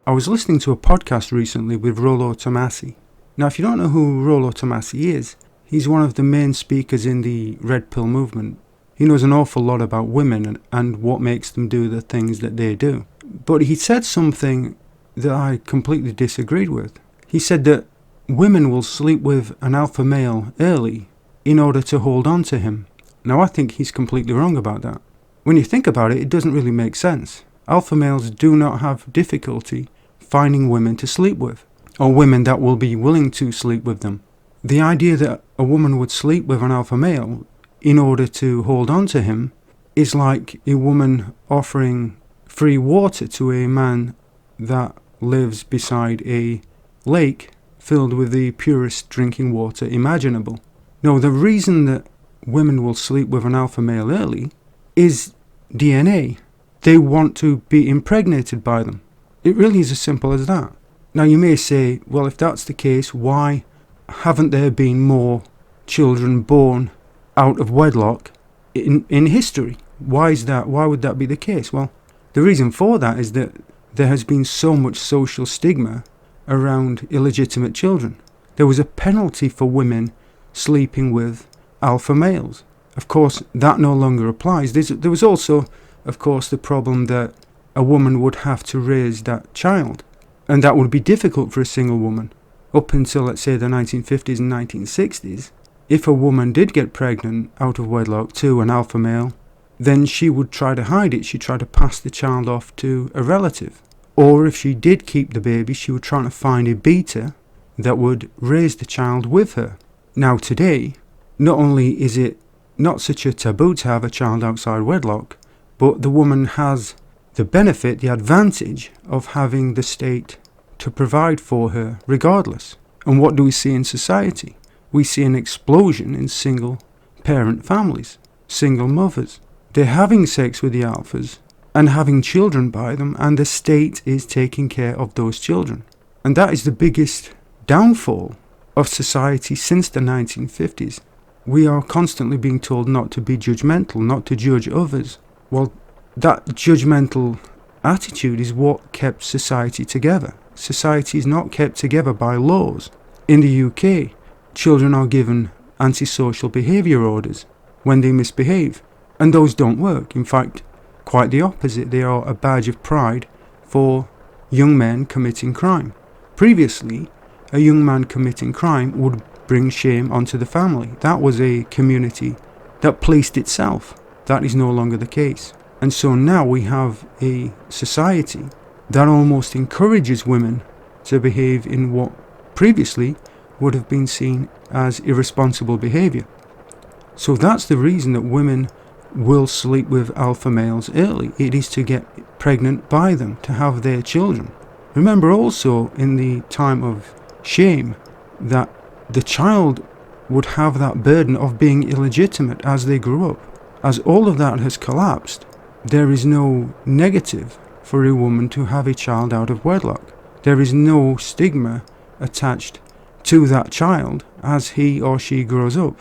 I was listening to a podcast recently with Rollo Tomassi. Now, if you don't know who Rollo Tomassi is, he's one of the main speakers in the Red Pill movement. He knows an awful lot about women and what makes them do the things that they do. But he said something that I completely disagreed with. He said that women will sleep with an alpha male early in order to hold on to him. Now, I think he's completely wrong about that. When you think about it, it doesn't really make sense. Alpha males do not have difficulty finding women to sleep with, or women that will be willing to sleep with them. The idea that a woman would sleep with an alpha male in order to hold on to him is like a woman offering free water to a man that lives beside a lake filled with the purest drinking water imaginable. No, the reason that women will sleep with an alpha male early is DNA. They want to be impregnated by them. It really is as simple as that. Now you may say, well, if that's the case, why haven't there been more children born out of wedlock in history? Why is that? Why would that be the case? Well, the reason for that is that there has been so much social stigma around illegitimate children. There was a penalty for women sleeping with alpha males. Of course, that no longer applies. There was also, of course, the problem that a woman would have to raise that child, and that would be difficult for a single woman. Up until, let's say, the 1950s and 1960s, if a woman did get pregnant out of wedlock to an alpha male, then she would try to hide it. She'd try to pass the child off to a relative. Or if she did keep the baby, she would try to find a beta that would raise the child with her. Now today, not only is it not such a taboo to have a child outside wedlock, but the woman has the benefit, the advantage of having the state to provide for her regardless. And what do we see in society? We see an explosion in single parent families, single mothers. They're having sex with the alphas and having children by them, and the state is taking care of those children. And that is the biggest downfall of society since the 1950s. We are constantly being told not to be judgmental, not to judge others. Well, that judgmental attitude is what kept society together. Society is not kept together by laws. In the UK, children are given antisocial behaviour orders when they misbehave, and those don't work. In fact, quite the opposite. They are a badge of pride for young men committing crime. Previously, a young man committing crime would bring shame onto the family. That was a community that policed itself. That is no longer the case. And so now we have a society that almost encourages women to behave in what previously would have been seen as irresponsible behaviour. So that's the reason that women will sleep with alpha males early. It is to get pregnant by them, to have their children. Remember also in the time of shame that the child would have that burden of being illegitimate as they grew up. As all of that has collapsed, there is no negative for a woman to have a child out of wedlock. There is no stigma attached to that child as he or she grows up.